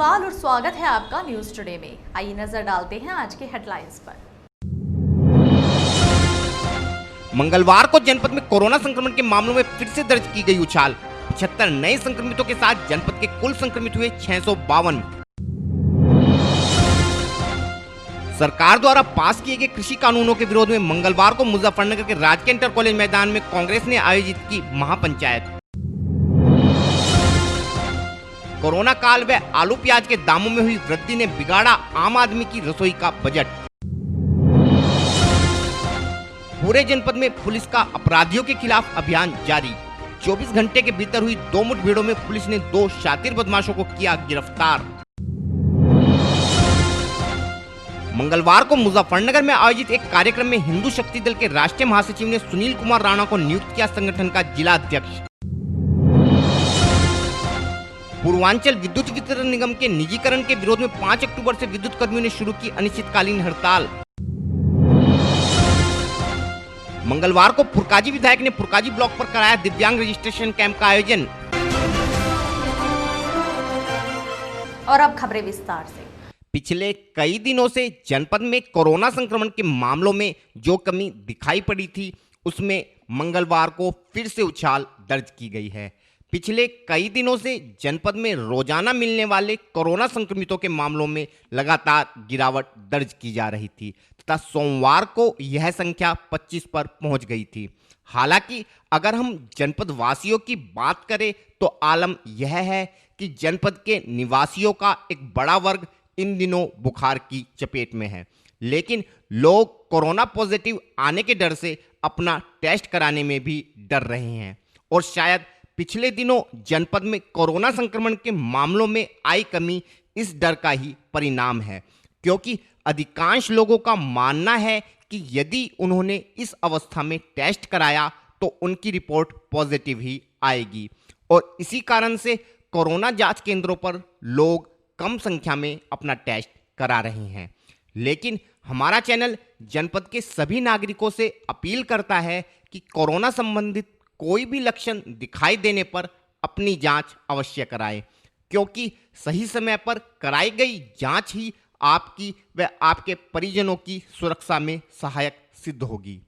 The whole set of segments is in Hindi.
केजरीवाल और स्वागत है आपका न्यूज टुडे में। आइए नजर डालते हैं आज के हेडलाइंस पर। मंगलवार को जनपद में कोरोना संक्रमण के मामलों में फिर से दर्ज की गई उछाल। 75 नए संक्रमितों के साथ जनपद के कुल संक्रमित हुए 652। सरकार द्वारा पास किए गए कृषि कानूनों के विरोध में मंगलवार को मुजफ्फरनगर के राजकीय इंटर कॉलेज मैदान में कांग्रेस ने आयोजित की महापंचायत। कोरोना काल व आलू प्याज के दामों में हुई वृद्धि ने बिगाड़ा आम आदमी की रसोई का बजट। पूरे जनपद में पुलिस का अपराधियों के खिलाफ अभियान जारी। 24 घंटे के भीतर हुई 2 मुठभेड़ों में पुलिस ने 2 शातिर बदमाशों को किया गिरफ्तार। मंगलवार को मुजफ्फरनगर में आयोजित एक कार्यक्रम में हिंदू शक्ति दल के राष्ट्रीय महासचिव ने सुनील कुमार राणा को नियुक्त किया संगठन का जिला अध्यक्ष। पूर्वांचल विद्युत वितरण निगम के निजीकरण के विरोध में 5 अक्टूबर से विद्युत कर्मियों ने शुरू की अनिश्चितकालीन हड़ताल। मंगलवार को पुरकाजी विधायक ने पुरकाजी ब्लॉक पर कराया दिव्यांग रजिस्ट्रेशन कैंप का आयोजन। और अब खबरें विस्तार से। पिछले कई दिनों से जनपद में कोरोना संक्रमण के मामलों में जो कमी दिखाई पड़ी थी, उसमें मंगलवार को फिर से उछाल दर्ज की गई है। पिछले कई दिनों से जनपद में रोजाना मिलने वाले कोरोना संक्रमितों के मामलों में लगातार गिरावट दर्ज की जा रही थी तथा सोमवार को यह संख्या 25 पर पहुंच गई थी। हालांकि अगर हम जनपद वासियों की बात करें तो आलम यह है कि जनपद के निवासियों का एक बड़ा वर्ग इन दिनों बुखार की चपेट में है, लेकिन लोग कोरोना पॉजिटिव आने के डर से अपना टेस्ट कराने में भी डर रहे हैं और शायद पिछले दिनों जनपद में कोरोना संक्रमण के मामलों में आई कमी इस डर का ही परिणाम है, क्योंकि अधिकांश लोगों का मानना है कि यदि उन्होंने इस अवस्था में टेस्ट कराया तो उनकी रिपोर्ट पॉजिटिव ही आएगी और इसी कारण से कोरोना जांच केंद्रों पर लोग कम संख्या में अपना टेस्ट करा रहे हैं। लेकिन हमारा चैनल जनपद के सभी नागरिकों से अपील करता है कि कोरोना संबंधित कोई भी लक्षण दिखाई देने पर अपनी जांच अवश्य कराएं, क्योंकि सही समय पर कराई गई जांच ही आपकी व आपके परिजनों की सुरक्षा में सहायक सिद्ध होगी।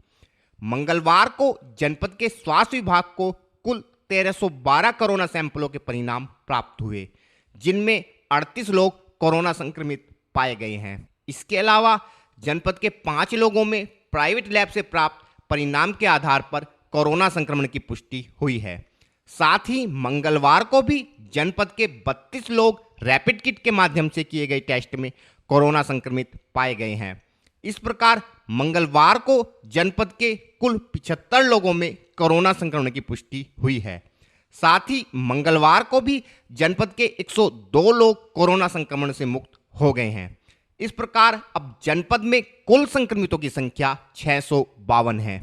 मंगलवार को जनपद के स्वास्थ्य विभाग को कुल 1312 कोरोना सैंपलों के परिणाम प्राप्त हुए, जिनमें 38 लोग कोरोना संक्रमित पाए गए हैं। इसके अलावा जनपद के 5 लोगों में प्राइवेट लैब से प्राप्त परिणाम के आधार पर कोरोना संक्रमण की पुष्टि हुई है। साथ ही मंगलवार को भी जनपद के 32 लोग रैपिड किट के माध्यम से किए गए टेस्ट में कोरोना संक्रमित पाए गए हैं। इस प्रकार मंगलवार को जनपद के कुल 75 लोगों में कोरोना संक्रमण की पुष्टि हुई है। साथ ही मंगलवार को भी जनपद के 102 लोग कोरोना संक्रमण से मुक्त हो गए हैं। इस प्रकार अब जनपद में कुल संक्रमितों की संख्या 652 है।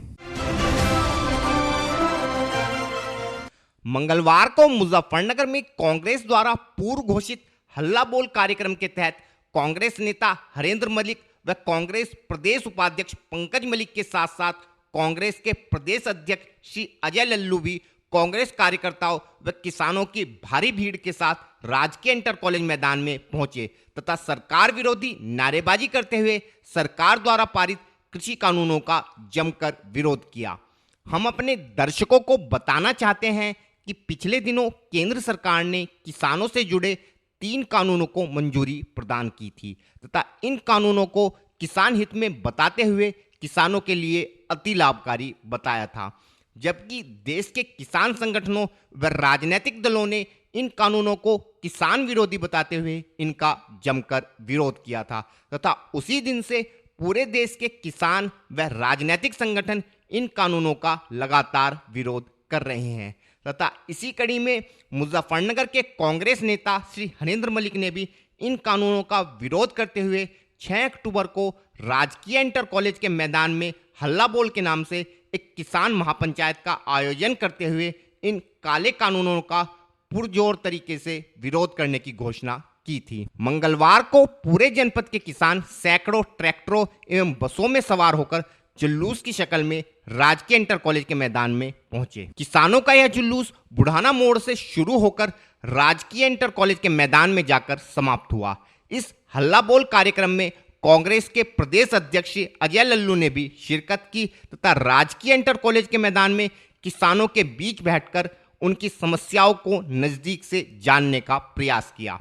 मंगलवार को मुजफ्फरनगर में कांग्रेस द्वारा पूर्व घोषित हल्ला बोल कार्यक्रम के तहत कांग्रेस नेता हरेंद्र मलिक व कांग्रेस प्रदेश उपाध्यक्ष पंकज मलिक के साथ साथ कांग्रेस के प्रदेश अध्यक्ष श्री अजय लल्लू भी कांग्रेस कार्यकर्ताओं व किसानों की भारी भीड़ के साथ राजकीय इंटर कॉलेज मैदान में पहुंचे तथा सरकार विरोधी नारेबाजी करते हुए सरकार द्वारा पारित कृषि कानूनों का जमकर विरोध किया। हम अपने दर्शकों को बताना चाहते हैं कि पिछले दिनों केंद्र सरकार ने किसानों से जुड़े 3 कानूनों को मंजूरी प्रदान की थी तथा इन कानूनों को किसान हित में बताते हुए किसानों के लिए अति लाभकारी बताया था, जबकि देश के किसान संगठनों व राजनीतिक दलों ने इन कानूनों को किसान विरोधी बताते हुए इनका जमकर विरोध किया था तथा उसी दिन से पूरे देश के किसान व राजनीतिक संगठन इन कानूनों का लगातार विरोध कर रहे हैं तथा इसी कड़ी में मुजफ्फरनगर के कांग्रेस नेता श्री हरेंद्र मलिक ने भी इन कानूनों का विरोध करते हुए 6 अक्टूबर को राजकीय इंटर कॉलेज के मैदान में हल्ला बोल के नाम से एक किसान महापंचायत का आयोजन करते हुए इन काले कानूनों का पुरजोर तरीके से विरोध करने की घोषणा की थी। मंगलवार को पूरे जनपद के किसान सैकड़ों ट्रैक्टरों एवं बसों में सवार होकर जुलूस की शक्ल में राजकीय इंटर कॉलेज के मैदान में पहुंचे। किसानों का यह जुलूस बुढ़ाना मोड़ से शुरू होकर राजकीय इंटर कॉलेज के मैदान में जाकर समाप्त हुआ। इस हल्ला बोल कार्यक्रम में कांग्रेस के प्रदेश अध्यक्ष अजय लल्लू ने भी शिरकत की तथा राजकीय इंटर कॉलेज के मैदान में किसानों के बीच बैठकर उनकी समस्याओं को नजदीक से जानने का प्रयास किया।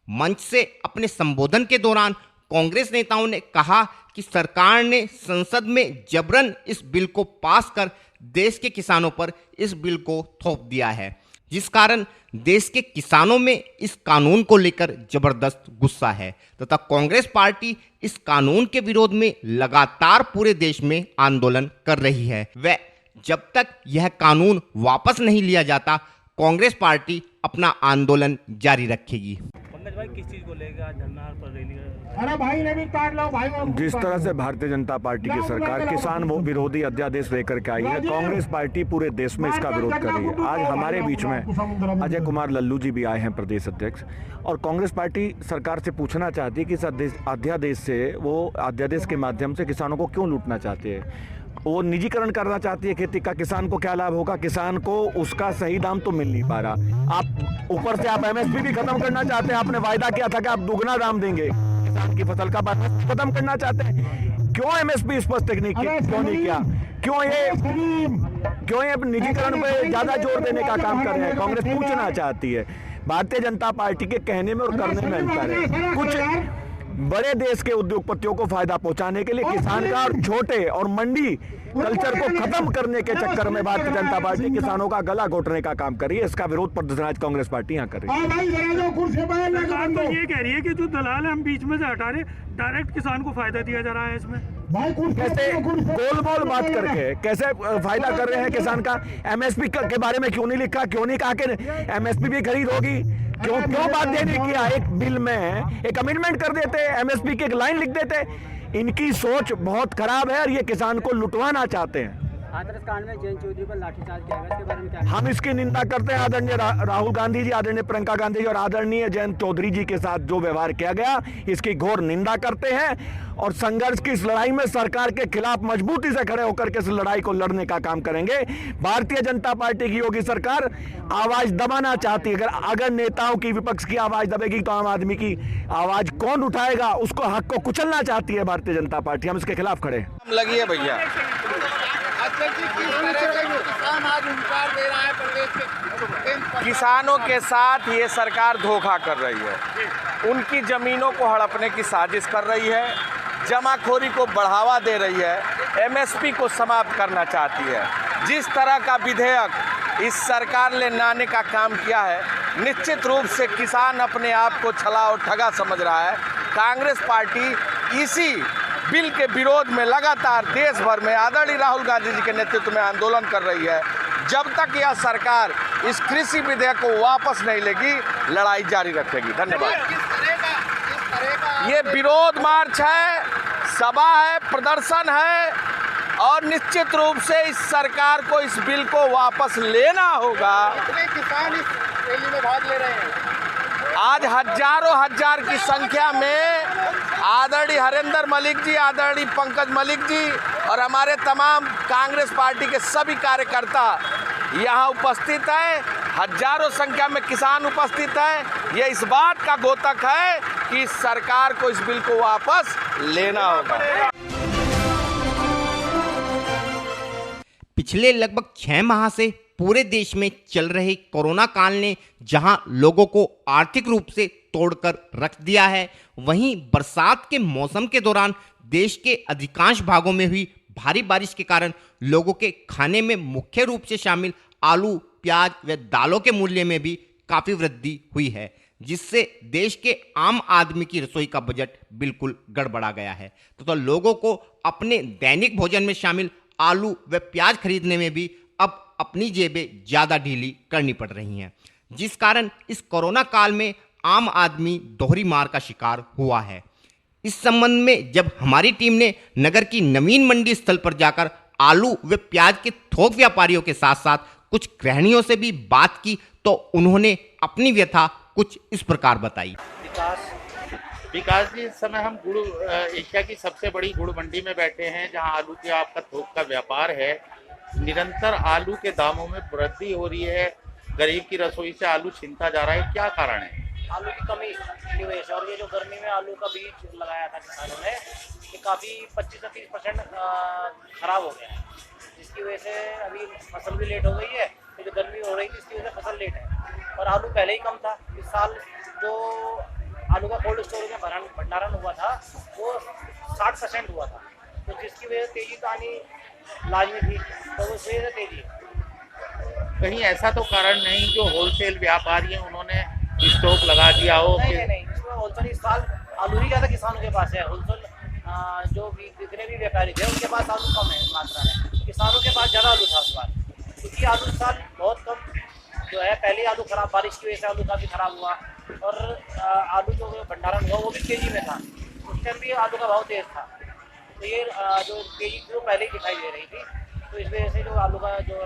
मंच से अपने संबोधन के दौरान कांग्रेस नेताओं ने कहा कि सरकार ने संसद में जबरन इस बिल को पास कर देश के किसानों पर इस बिल को थोप दिया है, जिस कारण देश के किसानों में इस कानून को लेकर जबरदस्त गुस्सा है तथा कांग्रेस पार्टी इस कानून के विरोध में लगातार पूरे देश में आंदोलन कर रही है। व जब तक यह कानून वापस नहीं लिया जाता, कांग्रेस पार्टी अपना आंदोलन जारी रखेगी। पंकज भाई, किस चीज को लेकर आज धरना पर रैली? अरे भाई ने भी काट लो भाई। जिस तरह से भारतीय जनता पार्टी की सरकार किसान वो विरोधी अध्यादेश लेकर के आई है, कांग्रेस पार्टी पूरे देश में इसका विरोध कर रही है। आज हमारे बीच में अजय कुमार लल्लू जी भी आए हैं, प्रदेश अध्यक्ष, और कांग्रेस पार्टी सरकार से पूछना चाहती है कि इस अध्यादेश से, वो अध्यादेश के माध्यम से किसानों को क्यों लूटना चाहती है। वो निजीकरण करना चाहती है खेती का। किसान को क्या लाभ होगा? किसान को उसका सही दाम तो मिल नहीं पा रहा। आप ऊपर से आप एमएसपी भी खत्म करना चाहते हैं। आपने वायदा किया था कि आप दुगना दाम देंगे किसान की फसल का, खत्म करना चाहते हैं। क्यों एमएसपी स्पष्ट टेक्निक क्यों नहीं किया? क्यों ये निजीकरण पे ज्यादा जोर देने का काम कर रहे हैं? कांग्रेस पूछना चाहती है। भारतीय जनता पार्टी के कहने में और करने में अंतर है। कुछ बड़े देश के उद्योगपतियों को फायदा पहुंचाने के लिए किसान का और छोटे और मंडी कल्चर को खत्म करने के चक्कर में भारतीय जनता पार्टी किसानों का गला घोटने का काम कर रही है। इसका विरोध प्रदर्शन आज कांग्रेस पार्टी यहाँ कर रही है। सरकार तो ये कह रही है कि जो दलाल है हम बीच में से हटा रहे, डायरेक्ट किसान को फायदा दिया जा रहा है इसमें। कैसे गोल मोल बात करके कैसे फायदा कर रहे हैं किसान का? एमएसपी के बारे में क्यों नहीं लिखा? क्यों नहीं कहा कि एमएसपी भी खरीद होगी? क्यों बात नहीं किया? एक बिल में एक अमेंडमेंट कर देते, एमएसपी की एक लाइन लिख देते। इनकी सोच बहुत खराब है और ये किसान को लुटवाना चाहते हैं। हाथरस कांड में जयंत चौधरी पर लाठीचार्ज किया गया, इसके बारे में क्या? हम इसकी निंदा करते हैं। आदरणीय राहुल गांधी जी, आदरणीय प्रियंका गांधी जी और आदरणीय जयंत चौधरी जी के साथ जो व्यवहार किया गया, इसकी घोर निंदा करते हैं और संघर्ष की इस लड़ाई में सरकार के खिलाफ मजबूती से खड़े होकर के इस लड़ाई को लड़ने का काम करेंगे। भारतीय जनता पार्टी की योगी सरकार आवाज दबाना चाहती है। अगर नेताओं की, विपक्ष की आवाज दबेगी तो आम आदमी की आवाज कौन उठाएगा? उसको हक को कुचलना चाहती है भारतीय जनता पार्टी। हम इसके खिलाफ खड़े हैं। लगी है भैया। किसानों के साथ ये सरकार धोखा कर रही है, उनकी जमीनों को हड़पने की साजिश कर रही है, जमाखोरी को बढ़ावा दे रही है, एमएसपी को समाप्त करना चाहती है। जिस तरह का विधेयक इस सरकार ने लाने का काम किया है, निश्चित रूप से किसान अपने आप को छला और ठगा समझ रहा है। कांग्रेस पार्टी इसी बिल के विरोध में लगातार देश भर में आदरणीय राहुल गांधी जी के नेतृत्व में आंदोलन कर रही है। जब तक यह सरकार इस कृषि विधेयक को वापस नहीं लेगी, लड़ाई जारी रखेगी। धन्यवाद। ये विरोध मार्च है, सभा है, प्रदर्शन है और निश्चित रूप से इस सरकार को इस बिल को वापस लेना होगा। किसान इस रैली में भाग ले रहे हैं। आज हजारों हजार की संख्या में आदरणीय हरेंद्र मलिक जी, आदरणीय पंकज मलिक जी और हमारे तमाम कांग्रेस पार्टी के सभी कार्यकर्ता यहाँ उपस्थित हैं। हजारों संख्या में किसान उपस्थित हैं। ये इस बात का द्योतक है कि सरकार को इस बिल को वापस लेना होगा। पिछले लगभग 6 माह से पूरे देश में चल रहे कोरोना काल ने जहां लोगों को आर्थिक रूप से तोड़कर रख दिया है, वहीं बरसात के मौसम के दौरान देश के अधिकांश भागों में हुई भारी बारिश के कारण लोगों के खाने में मुख्य रूप से शामिल आलू, प्याज व दालों के मूल्य में भी काफ़ी वृद्धि हुई है, जिससे देश के आम आदमी की रसोई का बजट बिल्कुल गड़बड़ा गया है। तो लोगों को अपने दैनिक भोजन में शामिल आलू व प्याज खरीदने में भी अब अपनी जेबें ज़्यादा ढीली करनी पड़ रही हैं, जिस कारण इस कोरोना काल में आम आदमी दोहरी मार का शिकार हुआ है। इस संबंध में जब हमारी टीम ने नगर की नवीन मंडी स्थल पर जाकर आलू व प्याज के थोक व्यापारियों के साथ साथ कुछ गृहिणियों से भी बात की, तो उन्होंने अपनी व्यथा कुछ इस प्रकार बताई। विकास विकास जी, इस समय हम एशिया की सबसे बड़ी गुड़ मंडी में बैठे हैं, जहां आलू के आपका थोक का व्यापार है। निरंतर आलू के दामों में वृद्धि हो रही है, गरीब की रसोई से आलू छीनता जा रहा है, क्या कारण है? आलू की कमी की वजह से, और ये जो गर्मी में आलू का बीज लगाया था किसानों ने, ये काफ़ी 25 से 30% खराब हो गया है, जिसकी वजह से अभी फसल भी लेट हो गई है। तो जो गर्मी हो रही थी इसकी वजह से फसल लेट है, और आलू पहले ही कम था। इस साल जो आलू का कोल्ड स्टोरेज में भंडारण हुआ था वो 60% हुआ था, तो जिसकी वजह से तेजी तो आनी लाजमी थी, तो उस वजह से तेजी है। कहीं ऐसा तो कारण नहीं जो होलसेल व्यापारी हैं उन्होंने स्टॉक लगा दिया हो? नहीं, इसमें होलसेल इस साल आलू ही ज़्यादा किसानों के पास है। होलसेल जो भी जितने भी व्यापारी थे उनके पास आलू कम है मात्रा में, किसानों के पास ज़्यादा आलू था इस बार, क्योंकि आलू इस साल बहुत कम जो है। पहले आलू खराब, बारिश की वजह से आलू काफ़ी खराब हुआ, और आलू जो भंडारण हुआ वो भी तेजी में था। उस टाइम भी आलू का भाव तेज था, तो ये जो तेजी थी वो पहले ही दिखाई दे रही थी। तो इस वजह से जो आलू का जो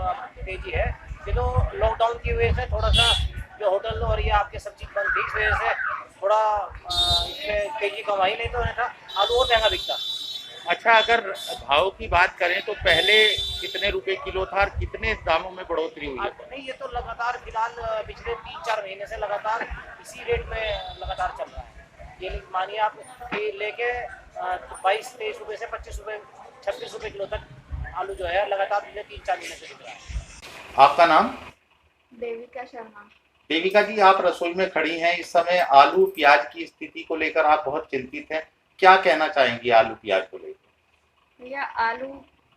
तेजी है, ये तो लॉकडाउन की वजह से थोड़ा सा जो होटल और ये आपके सब चीज़ बंद थी, इस वजह से थोड़ा इसमें तेजी कम आई, नहीं तो नहीं था आलू और महंगा बिकता। अच्छा, अगर भाव की बात करें तो पहले कितने रुपए किलो था और कितने दामों में बढ़ोतरी हुई है? नहीं, ये तो लगातार फिलहाल पिछले 3-4 महीने से लगातार इसी रेट में लगातार चल रहा है। ये मानिए आप कि लेके 22-23 रुपये से 25 रुपये 26 रुपये किलो तक आलू जो है लगातार पिछले 3-4 महीने से बिक रहा है। आपका नाम? देविका शर्मा। देविका जी, आप रसोई में खड़ी हैं, इस समय आलू प्याज की स्थिति को लेकर आप बहुत चिंतित हैं, क्या कहना चाहेंगी आलू प्याज को लेकर? भैया, आलू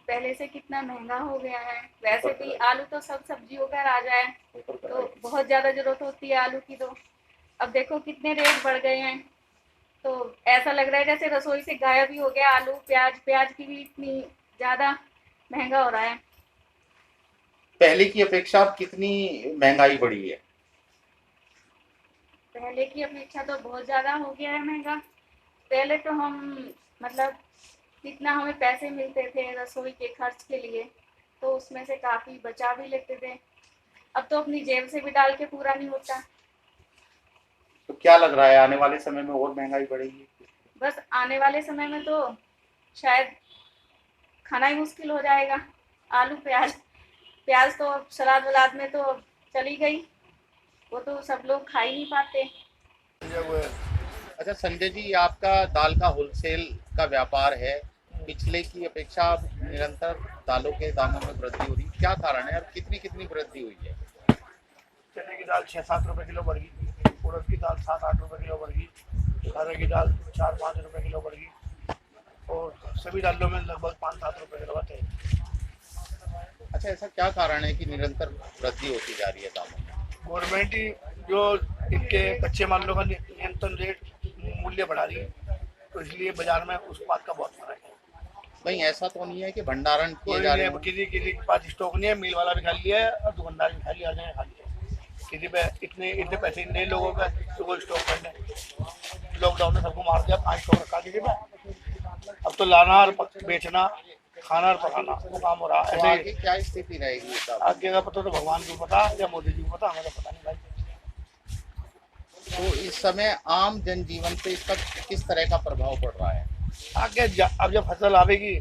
पहले से कितना महंगा हो गया है। वैसे भी आलू तो सब सब्जियों का राजा है, तो बहुत ज़्यादा ज़रूरत होती है आलू की। तो अब देखो कितने रेट बढ़ गए हैं, तो ऐसा लग रहा है जैसे रसोई से गायब ही हो गया आलू। प्याज की भी इतनी ज़्यादा महंगा हो रहा है। पहले की अपेक्षा अब कितनी महंगाई बढ़ी है? पहले की अपेक्षा तो बहुत ज़्यादा हो गया है महंगा। पहले तो हम मतलब जितना हमें पैसे मिलते थे रसोई के खर्च के लिए, तो उसमें से काफ़ी बचा भी लेते थे। अब तो अपनी जेब से भी डाल के पूरा नहीं होता। तो क्या लग रहा है आने वाले समय में और महंगाई बढ़ेगी? बस आने वाले समय में तो शायद खाना ही मुश्किल हो जाएगा। आलू प्याज तो अब सलाद वलाद में तो चली गई, वो तो सब लोग खा ही नहीं पाते। अच्छा संजय जी, आपका दाल का होलसेल का व्यापार है, पिछले की अपेक्षा निरंतर दालों के दामों में वृद्धि हो रही, क्या कारण है और कितनी वृद्धि हुई है? चने की दाल 6-7 रुपए किलो बढ़ गई, उड़द की दाल 7-8 रुपए किलो बढ़ गई, अरहर की दाल 4-5 रुपए किलो बढ़ गई, और सभी दालों में लगभग 5-7 रुपए किलो है। अच्छा, ऐसा क्या कारण है कि निरंतर वृद्धि होती जा रही है दामों में? गवर्नमेंट ही जो इनके कच्चे मालों का नियंत्रण रेट मूल्य बढ़ा रही है, तो इसलिए बाजार में उस बात का बहुत फर्क है। भाई, ऐसा तो नहीं है कि भंडारण किए जा रहे हैं? किसी के पास स्टॉक नहीं है, मिल वाला भी खा लिया है और दुकानदार भी खा लिया है। किसी पे इतने पैसे नहीं लोगों पे तो कोई स्टॉक करने। लॉकडाउन में सबको मार दिया, 5 स्टॉक रखा किसी पे। अब तो लाना और बेचना, खाना और पकाना वो काम हो रहा है। तो आगे क्या स्थिति रहेगी? आगे का पता तो भगवान को पता या मोदी जी को पता, हमें तो पता नहीं भाई। तो इस समय आम जनजीवन पे इसका किस तरह का प्रभाव पड़ रहा है? आगे अब जब फसल आवेगी,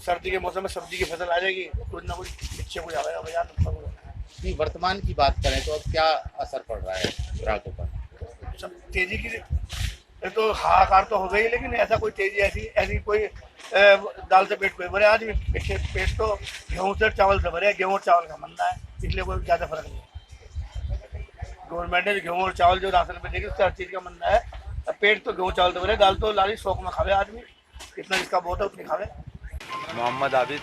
सर्दी के मौसम में सब्जी की फसल आ जाएगी, कुछ ना कुछ नीचे को जाएगा बाजार में। नहीं, वर्तमान की बात करें तो अब क्या असर पड़ रहा है ग्राहकों पर? सब तेजी की तो हाहाकार तो हो गई, लेकिन ऐसा कोई तेजी ऐसी कोई दाल से पेट कोई भरे। आज भी पेट तो गेहूँ से चावल से भरे, गेहूँ और चावल का मंदा है, इसलिए कोई ज़्यादा फर्क नहीं है। गवर्नमेंट ने गेहूँ और चावल जो राशन पे देगी उससे हर चीज़ का मंदा है। पेट तो गेहूँ चावल से भरे, दाल तो लाली शौक में खावे आदमी, इतना जिसका बहुत है उतनी खावे। मोहम्मद आबिद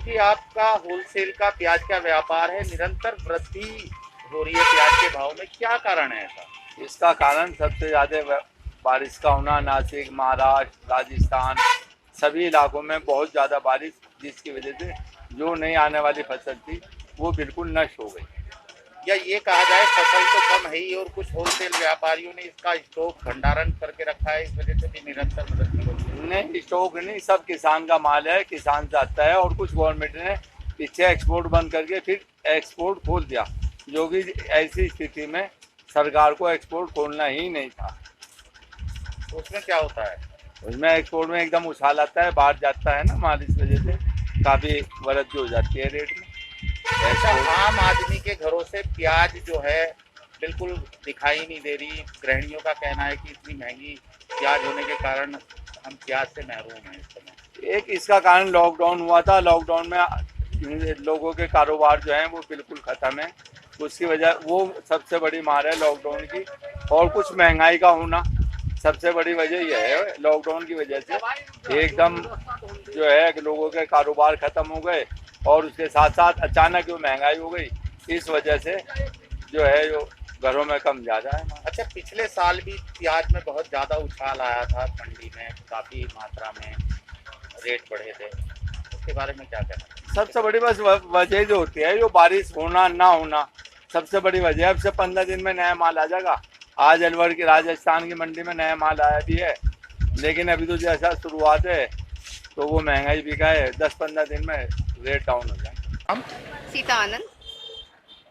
जी, आपका होलसेल का प्याज का व्यापार है, निरंतर वृद्धि हो रही है प्याज के भाव में, क्या कारण है ऐसा? इसका कारण सबसे ज़्यादा बारिश का होना। नासिक, महाराष्ट्र, राजस्थान सभी इलाकों में बहुत ज़्यादा बारिश, जिसकी वजह से जो नई आने वाली फसल थी वो बिल्कुल नष्ट हो गई। या ये कहा जाए फसल तो कम है ही और कुछ होलसेल व्यापारियों ने इसका स्टॉक भंडारण करके रखा है, इस वजह से भी निरंतर वृद्धि हो रही है। नहीं, स्टॉक नहीं, सब किसान का माल है, किसान से आता है। और कुछ गवर्नमेंट ने पीछे एक्सपोर्ट बंद करके फिर एक्सपोर्ट खोल दिया, जो कि ऐसी स्थिति में सरकार को एक्सपोर्ट खोलना ही नहीं था। उसमें क्या होता है? उसमें एक्सपोर्ट में एकदम उछाल आता है, बाहर जाता है ना माल, इस वजह से काफ़ी वृद्धि हो जाती है रेट में। ऐसा आम आदमी के घरों से प्याज जो है बिल्कुल दिखाई नहीं दे रही। गृहिणियों का कहना है कि इतनी महंगी प्याज होने के कारण हम प्याज से महरूम हैं इस समय। एक इसका कारण लॉकडाउन हुआ था। लॉकडाउन में लोगों के कारोबार जो हैं वो बिल्कुल ख़त्म है। उसकी वजह वो सबसे बड़ी मार है लॉकडाउन की, और कुछ महंगाई का होना सबसे बड़ी वजह यह है। लॉकडाउन की वजह से एकदम जो है कि लोगों के कारोबार ख़त्म हो गए, और उसके साथ साथ अचानक जो महंगाई हो गई, इस वजह से जो है जो घरों में कम ज़्यादा है। अच्छा, पिछले साल भी प्याज में बहुत ज़्यादा उछाल आया था, मंडी में काफ़ी मात्रा में रेट बढ़े थे, उसके बारे में क्या कहना? सबसे बड़ी बस वजह जो होती है, जो बारिश होना ना होना सबसे बड़ी वजह है। अब से 15 दिन में नया माल आ जाएगा। आज अलवर की राजस्थान की मंडी में नया माल आया भी है, लेकिन अभी तो जैसा शुरुआत है तो वो महंगाई भी का है। 10-15 दिन में रेट डाउन हो जाए। हम सीता आनंद।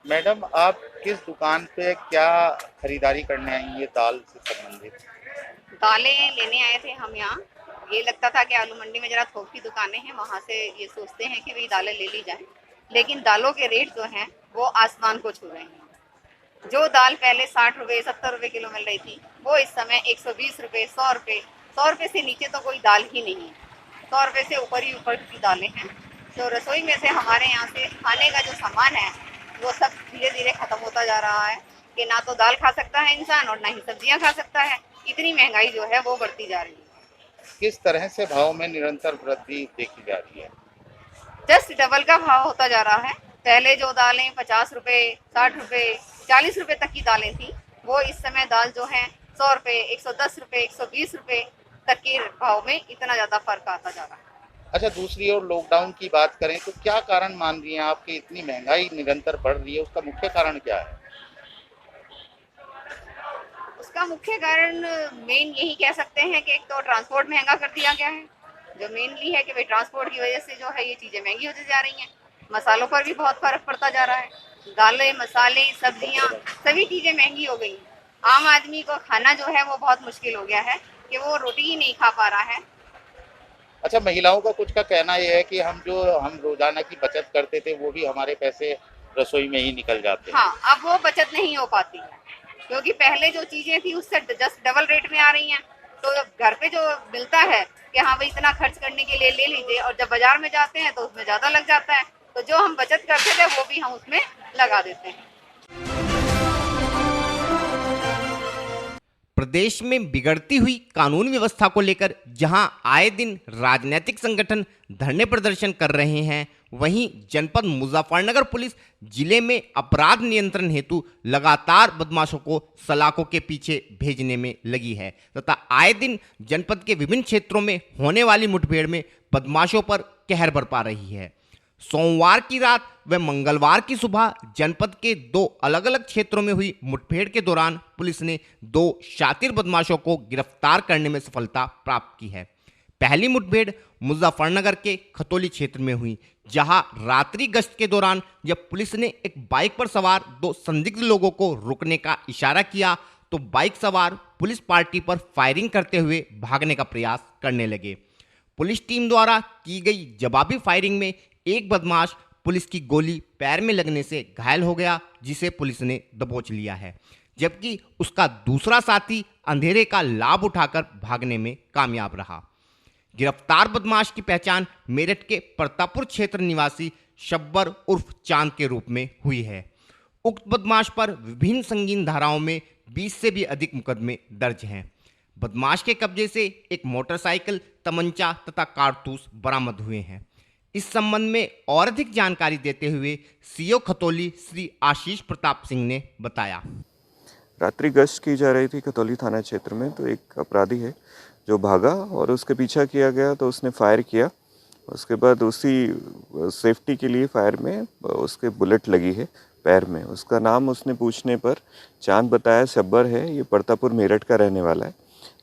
मैडम, आप किस दुकान पे क्या खरीदारी करने आई हैं दाल से संबंधित? दालें लेने आए थे हम यहाँ। ये लगता था कि आलू मंडी में जरा थोक की दुकानें हैं, वहाँ से ये सोचते हैं कि भाई दालें ले ली जाएं, लेकिन दालों के रेट जो हैं वो आसमान को छू रहे हैं। जो दाल पहले 60 रुपये 70 रुपये किलो मिल रही थी, वो इस समय 120 रुपये 100 रुपये 100 रुपये से नीचे तो कोई दाल ही नहीं है। 100 रुपये से ऊपर ही ऊपर की दालें हैं। तो रसोई में से हमारे यहाँ से खाने का जो सामान है वो सब धीरे धीरे ख़त्म होता जा रहा है कि ना तो दाल खा सकता है इंसान और ना ही सब्जियाँ खा सकता है। इतनी महंगाई जो है वो बढ़ती जा रही है। किस तरह से भाव में निरंतर वृद्धि देखी जा रही है? जस्ट डबल का भाव होता जा रहा है। पहले जो दालें 50 रुपये 60 रुपये 40 रुपये तक की दालें थी, वो इस समय दाल जो है 100 रुपये 110 रुपये 120 रुपये तक के भाव में इतना ज़्यादा फर्क आता जा रहा है। अच्छा, दूसरी ओर लॉकडाउन की बात करें तो क्या कारण मान रही हैं आप कि इतनी महंगाई निरंतर बढ़ रही है? उसका मुख्य कारण क्या है? उसका मुख्य कारण मेन यही कह सकते हैं कि एक तो ट्रांसपोर्ट महंगा कर दिया गया है, जो मेनली है कि भाई ट्रांसपोर्ट की वजह से जो है ये चीज़ें महंगी होती जा रही हैं। मसालों पर भी बहुत फर्क पड़ता जा रहा है। दालें मसाले सब्जियां सभी चीज़ें महंगी हो गई। आम आदमी को खाना जो है वो बहुत मुश्किल हो गया है कि वो रोटी ही नहीं खा पा रहा है। अच्छा, महिलाओं का कुछ का कहना यह है कि हम रोजाना की बचत करते थे वो भी हमारे पैसे रसोई में ही निकल जाते हैं। हाँ, अब वो बचत नहीं हो पाती है, क्योंकि पहले जो चीज़ें थी उससे जस्ट डबल रेट में आ रही हैं। तो घर पे जो मिलता है कि हाँ भाई इतना खर्च करने के लिए ले लीजिए, और जब बाजार में जाते हैं तो उसमें ज़्यादा लग जाता है। तो जो हम बचत करते थे वो भी हम उसमें लगा देते हैं। प्रदेश में बिगड़ती हुई कानून व्यवस्था को लेकर जहां आए दिन राजनीतिक संगठन धरने प्रदर्शन कर रहे हैं, वहीं जनपद मुजफ्फरनगर पुलिस जिले में अपराध नियंत्रण हेतु लगातार बदमाशों को सलाखों के पीछे भेजने में लगी है तथा आए दिन जनपद के विभिन्न क्षेत्रों में होने वाली मुठभेड़ में बदमाशों पर कहर बरपा रही है। सोमवार की रात व मंगलवार की सुबह जनपद के 2 अलग अलग क्षेत्रों में हुई मुठभेड़ के दौरान पुलिस ने 2 शातिर बदमाशों को गिरफ्तार करने में सफलता प्राप्त की है। पहली मुठभेड़ मुजफ्फरनगर के खतौली क्षेत्र में हुई, जहां रात्रि गश्त के दौरान जब पुलिस ने एक बाइक पर सवार 2 संदिग्ध लोगों को रुकने का इशारा किया तो बाइक सवार पुलिस पार्टी पर फायरिंग करते हुए भागने का प्रयास करने लगे। पुलिस टीम द्वारा की गई जवाबी फायरिंग में एक बदमाश पुलिस की गोली पैर में लगने से घायल हो गया, जिसे पुलिस ने दबोच लिया है, जबकि उसका दूसरा साथी अंधेरे का लाभ उठाकर भागने में कामयाब रहा। गिरफ्तार बदमाश की पहचान मेरठ के प्रतापुर क्षेत्र निवासी शब्बर उर्फ चांद के रूप में हुई है। उक्त बदमाश पर विभिन्न संगीन धाराओं में 20 से भी अधिक मुकदमे दर्ज हैं। बदमाश के कब्जे से एक मोटरसाइकिल, तमंचा तथा कारतूस बरामद हुए हैं। इस संबंध में और अधिक जानकारी देते हुए सीओ खतौली श्री आशीष प्रताप सिंह ने बताया। रात्रि गश्त की जा रही थी खतौली थाना क्षेत्र में, तो एक अपराधी है जो भागा और उसके पीछा किया गया तो उसने फायर किया। उसके बाद उसी सेफ्टी के लिए फायर में उसके बुलेट लगी है पैर में। उसका नाम उसने पूछने पर चांद बताया, शब्बर है, ये प्रतापुर मेरठ का रहने वाला है।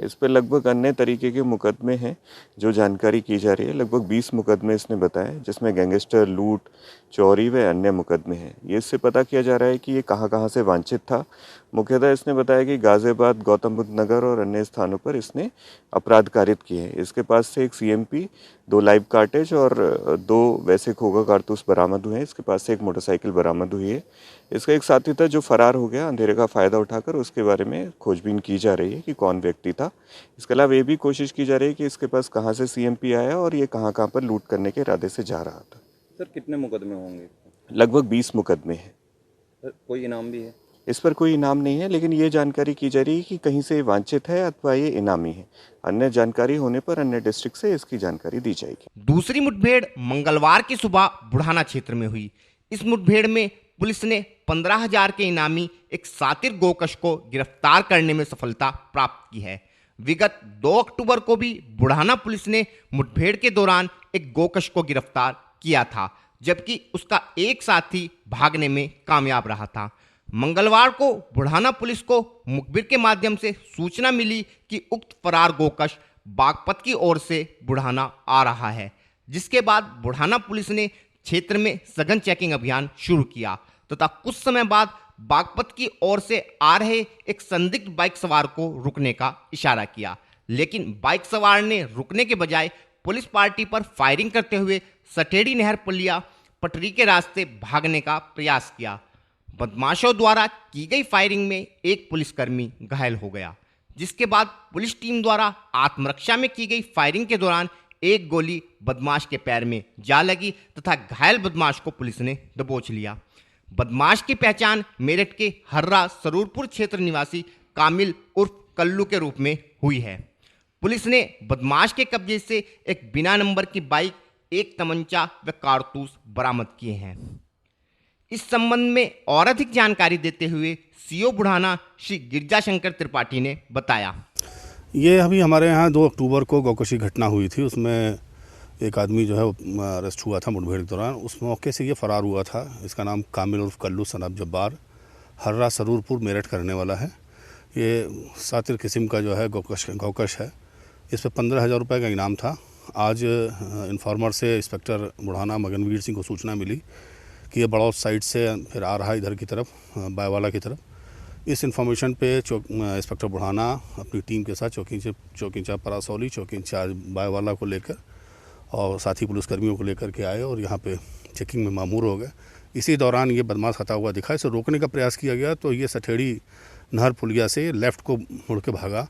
इस पर लगभग अन्य तरीके के मुकदमे हैं जो जानकारी की जा रही है। लगभग 20 मुकदमे इसने बताए, जिसमें गैंगस्टर, लूट, चोरी व अन्य मुकदमे हैं। ये इससे पता किया जा रहा है कि ये कहाँ से वांछित था मुख्यतः इसने बताया कि गाजियाबाद, गौतम बुद्ध नगर और अन्य स्थानों पर इसने अपराध कारित किए हैं। इसके पास से एक CMP, 2 लाइव कार्टेज और 2 वैसे खोखा कारतूस बरामद हुए हैं। इसके पास से एक मोटरसाइकिल बरामद हुई है। इसका एक साथी था जो फरार हो गया। अंधेरे का फ़ायदा उठाकर उसके बारे में खोजबीन की जा रही है कि कौन व्यक्ति था। इसके अलावा ये भी कोशिश की जा रही है कि इसके पास कहाँ से CMP आया और ये कहाँ पर लूट करने के इरादे से जा रहा था। सर कितने मुकदमे होंगे? लगभग 20 मुकदमे हैं। सर कोई इनाम भी है? इस पर कोई इनाम नहीं है, लेकिन ये जानकारी की जा रही है कि कहीं से वांछित है अथवा ये इनामी है। अन्य जानकारी होने पर अन्य डिस्ट्रिक्ट से इसकी जानकारी दी जाएगी। दूसरी मुठभेड़ मंगलवार की सुबह बुढ़ाना क्षेत्र में हुई। इस मुठभेड़ में पुलिस ने 15,000 के इनामी एक सातिर गोकश को गिरफ्तार करने में सफलता प्राप्त की है। विगत 2 अक्टूबर को भी बुढ़ाना पुलिस ने मुठभेड़ के दौरान एक गोकश को गिरफ्तार किया था, जबकि उसका एक साथी भागने में कामयाब रहा था। मंगलवार को बुढ़ाना पुलिस को मुखबिर के माध्यम से सूचना मिली कि उक्त फरार गोकश बागपत की ओर से बुढ़ाना आ रहा है, जिसके बाद बुढ़ाना पुलिस ने क्षेत्र में सघन चेकिंग अभियान शुरू किया तथा कुछ समय बाद बागपत की ओर से आ रहे एक संदिग्ध बाइक सवार को रुकने का इशारा किया, लेकिन बाइक सवार ने रुकने के बजाय पुलिस पार्टी पर फायरिंग करते हुए सटेड़ी नहर पुलिया पटरी के रास्ते भागने का प्रयास किया। बदमाशों द्वारा की गई फायरिंग में एक पुलिसकर्मी घायल हो गया, जिसके बाद पुलिस टीम द्वारा आत्मरक्षा में की गई फायरिंग के दौरान एक गोली बदमाश के पैर में जा लगी तथा घायल बदमाश को पुलिस ने दबोच लिया। बदमाश की पहचान मेरठ के हर्रा सरूरपुर क्षेत्र निवासी कामिल उर्फ कल्लू के रूप में हुई है। पुलिस ने बदमाश के कब्जे से एक बिना नंबर की बाइक, एक तमंचा व कारतूस बरामद किए हैं। इस संबंध में और अधिक जानकारी देते हुए CO बुढ़ाना श्री गिरजाशंकर त्रिपाठी ने बताया। ये अभी हमारे यहाँ 2 अक्टूबर को गौकशी घटना हुई थी। उसमें एक आदमी जो है अरेस्ट हुआ था मुठभेड़ के दौरान। उस मौके से ये फरार हुआ था। इसका नाम कामिल उर्फ कल्लू सनाब जब्बार, हर्रा सरूरपुर मेरठ करने वाला है। ये सातिर किस्म का जो है गौकश है। इस पर 15,000 रुपये का इनाम था। आज इन्फॉर्मर से इंस्पेक्टर बुढ़ाना मगनवीर सिंह को सूचना मिली कि ये बड़ौद साइड से फिर आ रहा है इधर की तरफ, बायवाला की तरफ। इस इन्फॉर्मेशन पे इंस्पेक्टर बुढ़ाना अपनी टीम के साथ चौकी इंचार्ज परासौली, चौकी इंचार्ज बायवाला को लेकर और साथी पुलिसकर्मियों को लेकर के आए और यहाँ पे चेकिंग में मामूर हो गए। इसी दौरान ये बदमाश आता हुआ दिखा। इसे रोकने का प्रयास किया गया तो ये सठेड़ी नहर पुलिया से लेफ़्ट को मुड़ के भागा।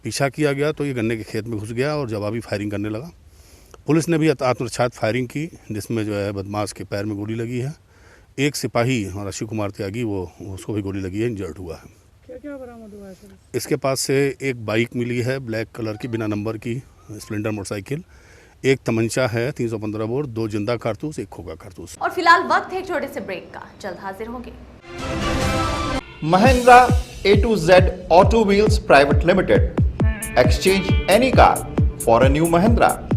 पीछा किया गया तो ये गन्ने के खेत में घुस गया और जवाबी फायरिंग करने लगा। पुलिस ने भी आत्मरक्षात्मक फायरिंग की, जिसमें जो है बदमाश के पैर में गोली लगी है। एक सिपाही और अशोक कुमार त्यागी उसको भी गोली लगी है, इंजर्ड हुआ है। क्या बरामद हुआ है सर? इसके पास से एक बाइक मिली है ब्लैक कलर की बिना नंबर की स्प्लेंडर मोटरसाइकिल, एक तमंचा है 315 बोर, 2 जिंदा कारतूस, एक खोखा कारतूस। और फिलहाल वक्त है छोटे से ब्रेक का, जल्द हाजिर होंगे। Mahindra A to Z Auto Wheels Private Limited, exchange any car for a new Mahindra।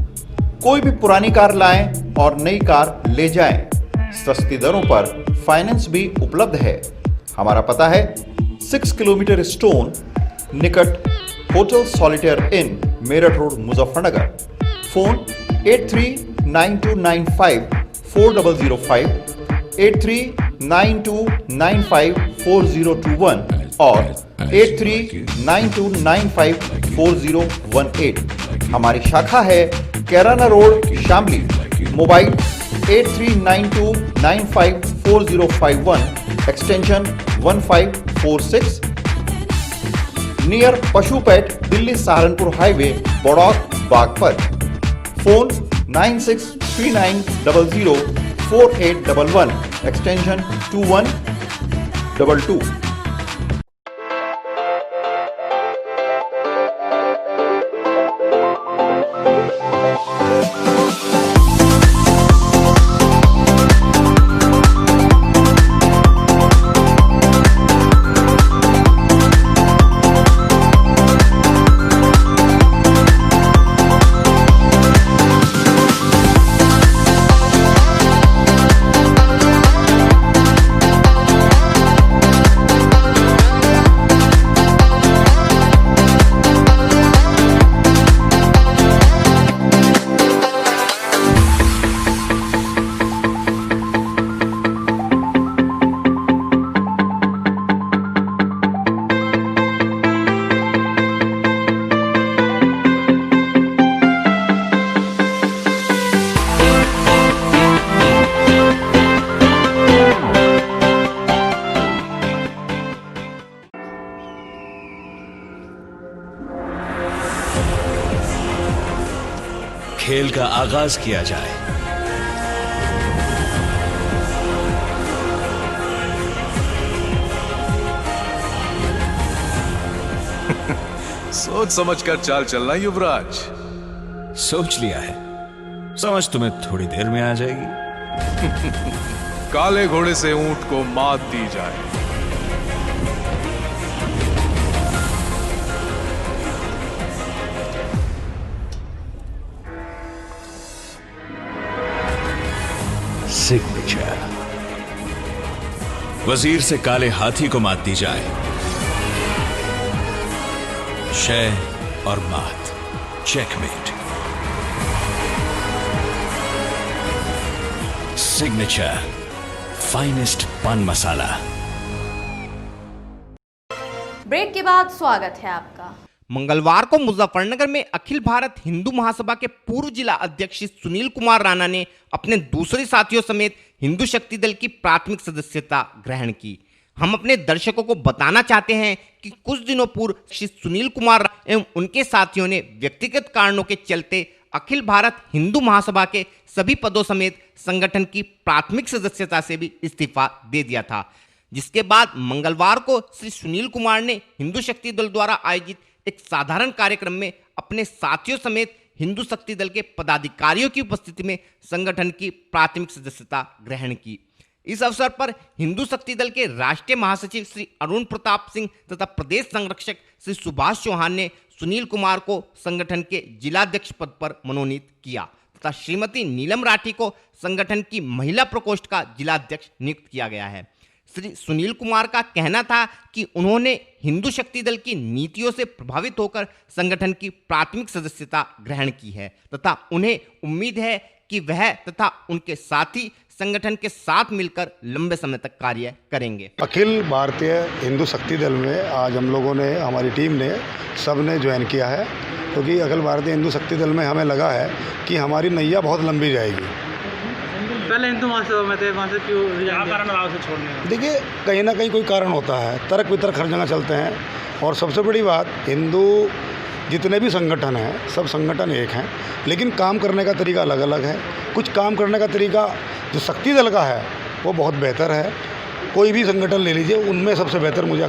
कोई भी पुरानी कार लाएं और नई कार ले जाएं। सस्ती दरों पर फाइनेंस भी उपलब्ध है। हमारा पता है 6 किलोमीटर स्टोन निकट hotel Solitaire Inn, Meerut road, Muzaffarnagar. Phone 8392954005, 8392954021 और 8392954018। हमारी शाखा है Kairana road, Shamli. Mobile 8392954051, extension 1546, near पशुपेट, Delhi Saharanpur highway, Baraud, Baghpat. Phone 9639004811, extension 2122। आगाज किया जाए। सोच समझकर चाल चलना युवराज। सोच लिया है, समझ तुम्हें थोड़ी देर में आ जाएगी। काले घोड़े से ऊंट को मात दी जाए। सिग्नेचर। वजीर से काले हाथी को मात दी जाए। शय और मात, चेकमेट। सिग्नेचर, फाइनेस्ट पान मसाला। ब्रेक के बाद स्वागत है आपका। मंगलवार को मुजफ्फरनगर में अखिल भारत हिंदू महासभा के पूर्व जिला अध्यक्ष सुनील कुमार राणा ने अपने दूसरे साथियों समेत हिंदू शक्ति दल की प्राथमिक सदस्यता ग्रहण की। हम अपने दर्शकों को बताना चाहते हैं कि कुछ दिनों पूर्व श्री सुनील कुमार एवं उनके साथियों ने व्यक्तिगत कारणों के चलते अखिल भारत हिंदू महासभा के सभी पदों समेत संगठन की प्राथमिक सदस्यता से भी इस्तीफा दे दिया था, जिसके बाद मंगलवार को श्री सुनील कुमार ने हिंदू शक्ति दल द्वारा आयोजित एक साधारण कार्यक्रम में अपने साथियों समेत हिंदू शक्ति दल के पदाधिकारियों की उपस्थिति में संगठन की प्राथमिक सदस्यता ग्रहण की। इस अवसर पर हिंदू शक्ति दल के राष्ट्रीय महासचिव श्री अरुण प्रताप सिंह तथा प्रदेश संरक्षक श्री सुभाष चौहान ने सुनील कुमार को संगठन के जिलाध्यक्ष पद पर मनोनीत किया तथा श्रीमती नीलम राठी को संगठन की महिला प्रकोष्ठ का जिलाध्यक्ष नियुक्त किया गया है। श्री सुनील कुमार का कहना था कि उन्होंने हिंदू शक्ति दल की नीतियों से प्रभावित होकर संगठन की प्राथमिक सदस्यता ग्रहण की है तथा उन्हें उम्मीद है कि वह तथा उनके साथी संगठन के साथ मिलकर लंबे समय तक कार्य करेंगे। अखिल भारतीय हिंदू शक्ति दल में आज हम लोगों ने, हमारी टीम ने, सब ने ज्वाइन किया है, क्योंकि अखिल भारतीय हिंदू शक्ति दल में हमें लगा है कि हमारी नैया बहुत लंबी जाएगी। पहले हिंदू महासभा में थे, वहाँ से क्यों क्या कारण रहा उसे छोड़ने का? देखिए, कहीं ना कहीं कोई कारण होता है, तर्क वितर्क हर जगह चलते हैं, और सबसे बड़ी बात, हिंदू जितने भी संगठन हैं सब संगठन एक हैं, लेकिन काम करने का तरीका अलग अलग है। कुछ काम करने का तरीका जो शक्ति दल का है वो बहुत बेहतर है। कोई भी संगठन ले लीजिए, उनमें सबसे बेहतर मुझे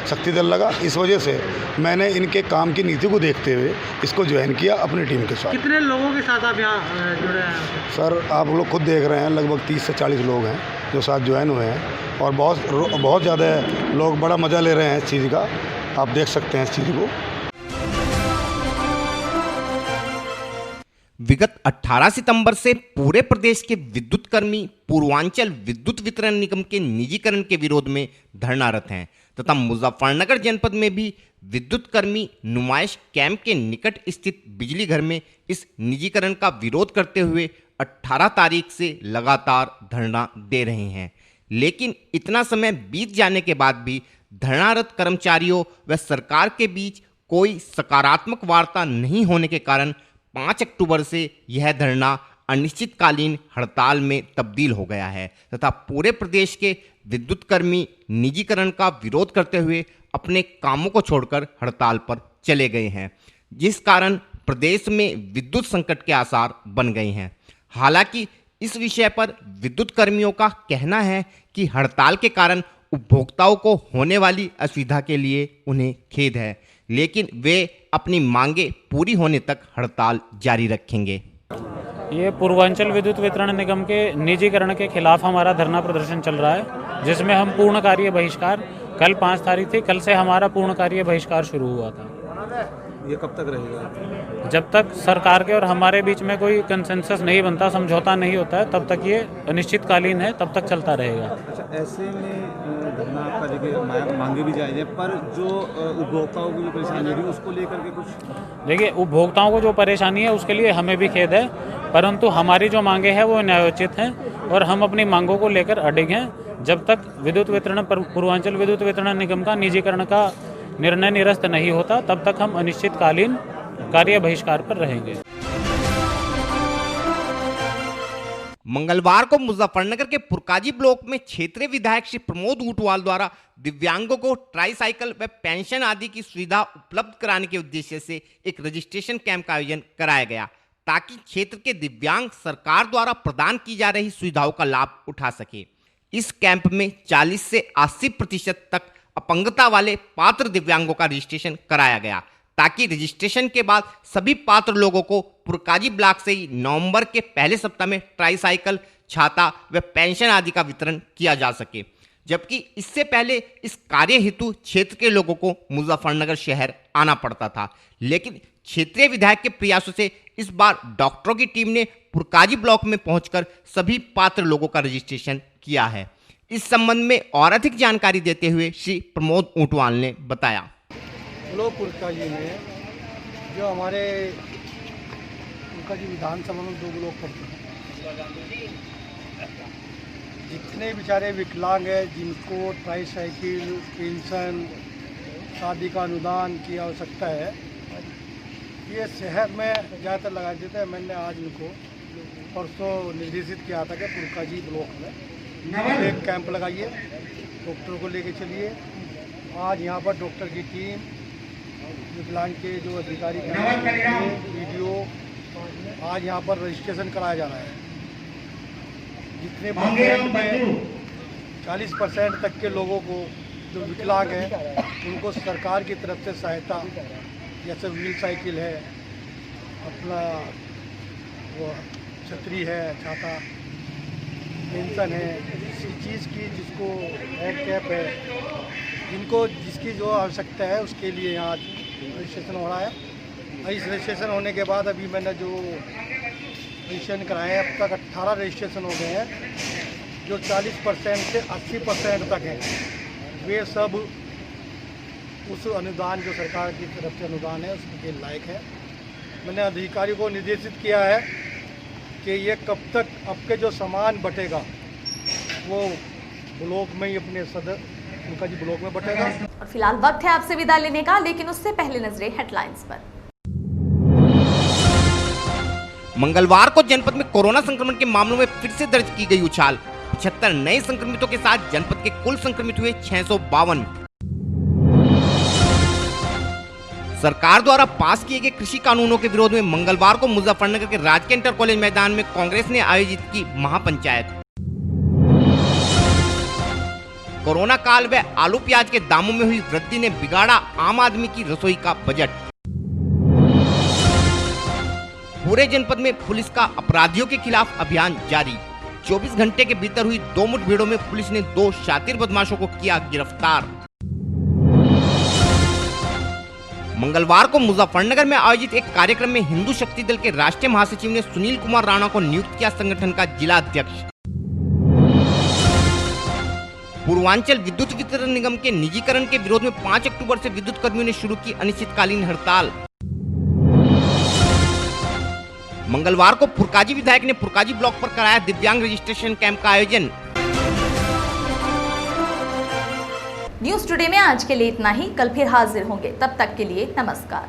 शक्ति दल लगा। इस वजह से मैंने इनके काम की नीति को देखते हुए इसको ज्वाइन किया अपनी टीम के साथ। कितने लोगों के साथ आप यहाँ जुड़े हैं? सर, आप लोग खुद देख रहे हैं, लगभग 30 से 40 लोग हैं जो साथ ज्वाइन हुए हैं, और बहुत ज़्यादा लोग बड़ा मज़ा ले रहे हैं इस चीज़ का। आप देख सकते हैं इस चीज़ को। विगत 18 सितंबर से पूरे प्रदेश के विद्युत कर्मी पूर्वांचल विद्युत वितरण निगम के निजीकरण के विरोध में धरनारत हैं तथा मुजफ्फरनगर जनपद में भी विद्युत कर्मी नुमाइश कैंप के निकट स्थित बिजली घर में इस निजीकरण का विरोध करते हुए 18 तारीख से लगातार धरना दे रहे हैं। लेकिन इतना समय बीत जाने के बाद भी धरनारत कर्मचारियों व सरकार के बीच कोई सकारात्मक वार्ता नहीं होने के कारण 5 अक्टूबर से यह धरना अनिश्चितकालीन हड़ताल में तब्दील हो गया है तथा पूरे प्रदेश के विद्युत कर्मी निजीकरण का विरोध करते हुए अपने कामों को छोड़कर हड़ताल पर चले गए हैं, जिस कारण प्रदेश में विद्युत संकट के आसार बन गए हैं। हालांकि इस विषय पर विद्युत कर्मियों का कहना है कि हड़ताल के कारण उपभोक्ताओं को होने वाली असुविधा के लिए उन्हें खेद है, लेकिन वे अपनी मांगे पूरी होने तक हड़ताल जारी रखेंगे। ये पूर्वांचल विद्युत वितरण निगम के निजीकरण के खिलाफ हमारा धरना प्रदर्शन चल रहा है, जिसमें हम पूर्ण कार्य बहिष्कार, कल 5 तारीख थी, कल से हमारा पूर्ण कार्य बहिष्कार शुरू हुआ था। ये कब तक रहेगा? जब तक सरकार के और हमारे बीच में कोई कंसेंसस नहीं बनता, समझौता नहीं होता है, तब तक ये अनिश्चितकालीन है, तब तक चलता रहेगा। अच्छा, ऐसे में धरना आपका देखिए मांगे भी जायज़ है, पर जो उपभोक्ताओं की जो परेशानी होगी उसको लेकर के कुछ? देखिए, उपभोक्ताओं को जो परेशानी है उसके लिए हमें भी खेद है, परंतु हमारी जो मांगे हैं वो न्यायोचित हैं और हम अपनी मांगों को लेकर अडिग हैं। जब तक विद्युत वितरण पूर्वांचल विद्युत वितरण निगम का निजीकरण का निर्णय निरस्त नहीं होता, तब तक हम अनिश्चितकालीन कार्य बहिष्कार पर रहेंगे। मंगलवार को मुजफ्फरनगर के पुरकाजी ब्लॉक में क्षेत्रीय विधायक श्री प्रमोद ऊंटवाल द्वारा दिव्यांगों को ट्राईसाइकिल व पेंशन आदि की सुविधा उपलब्ध कराने के उद्देश्य से एक रजिस्ट्रेशन कैंप का आयोजन कराया गया। ताकि क्षेत्र के दिव्यांग सरकार द्वारा प्रदान की जा रही सुविधाओं का लाभ उठा सके। इस कैंप में 40 से 80% तक अपंगता वाले पात्र दिव्यांगों का रजिस्ट्रेशन कराया गया, ताकि रजिस्ट्रेशन के बाद सभी पात्र लोगों को पुरकाजी ब्लॉक से ही नवंबर के पहले सप्ताह में ट्राईसाइकिल, छाता व पेंशन आदि का वितरण किया जा सके। जबकि इससे पहले इस कार्य हेतु क्षेत्र के लोगों को मुजफ्फरनगर शहर आना पड़ता था, लेकिन क्षेत्रीय विधायक के प्रयासों से इस बार डॉक्टरों की टीम ने पुरकाजी ब्लॉक में पहुंचकर सभी पात्र लोगों का रजिस्ट्रेशन किया है। इस संबंध में और अधिक जानकारी देते हुए श्री प्रमोद ऊंटवाल ने बताया। ब्लॉक पुरकाजी में जो हमारे पुरकाजी विधानसभा में 2 ब्लॉक पड़ते हैं, जितने बेचारे विकलांग हैं जिनको ट्राईसाइकिल, पेंशन, शादी का अनुदान की आवश्यकता है, ये शहर में ज़्यादातर लगा देते हैं। मैंने आज इनको परसों निर्देशित किया था कि पुरकाजी ब्लॉक में एक कैंप लगाइए, डॉक्टर को लेके चलिए। आज यहाँ पर डॉक्टर की टीम, विकलांग के जो अधिकारी वीडियो, आज यहाँ पर रजिस्ट्रेशन कराया जा रहा है। जितने परसेंट में 40% तक के लोगों को जो विकलांग हैं उनको सरकार की तरफ से सहायता, जैसे व्हील साइकिल है, अपना वो छतरी है, छाता, पेंशन है, किसी चीज़ की जिसको हेड कैप है, जिनको जिसकी जो आवश्यकता है उसके लिए यहाँ रजिस्ट्रेशन हो रहा है। इस रजिस्ट्रेशन होने के बाद अभी मैंने जो रजिस्ट्रेशन कराए हैं, अब तक 18 रजिस्ट्रेशन हो गए हैं। जो 40% से 80% तक हैं, वे सब उस अनुदान जो सरकार की तरफ से अनुदान है उसके लायक है। मैंने अधिकारी को निर्देशित किया है कि ये कब तक आपके जो सामान बटेगा वो ब्लॉक में ही अपने उनका जी ब्लॉक में बटेगा। और फिलहाल वक्त है आपसे विदा लेने का, लेकिन उससे पहले नजरें हेडलाइंस पर। मंगलवार को जनपद में कोरोना संक्रमण के मामलों में फिर से दर्ज की गई उछाल। 75 नए संक्रमितों के साथ जनपद के कुल संक्रमित हुए 652। सरकार द्वारा पास किए गए कृषि कानूनों के विरोध में मंगलवार को मुजफ्फरनगर के राजकीय इंटर कॉलेज मैदान में कांग्रेस ने आयोजित की महापंचायत। कोरोना काल व आलू प्याज के दामों में हुई वृद्धि ने बिगाड़ा आम आदमी की रसोई का बजट। पूरे जनपद में पुलिस का अपराधियों के खिलाफ अभियान जारी। 24 घंटे के भीतर हुई 2 मुठभेड़ों में पुलिस ने 2 शातिर बदमाशों को किया गिरफ्तार। मंगलवार को मुजफ्फरनगर में आयोजित एक कार्यक्रम में हिंदू शक्ति दल के राष्ट्रीय महासचिव ने सुनील कुमार राणा को नियुक्त किया संगठन का जिला अध्यक्ष। पूर्वांचल विद्युत वितरण निगम के निजीकरण के विरोध में 5 अक्टूबर से विद्युत कर्मियों ने शुरू की अनिश्चितकालीन हड़ताल। मंगलवार को पुरकाजी विधायक ने पुरकाजी ब्लॉक पर कराया दिव्यांग रजिस्ट्रेशन कैंप का आयोजन। न्यूज टुडे में आज के लिए इतना ही। कल फिर हाजिर होंगे, तब तक के लिए नमस्कार।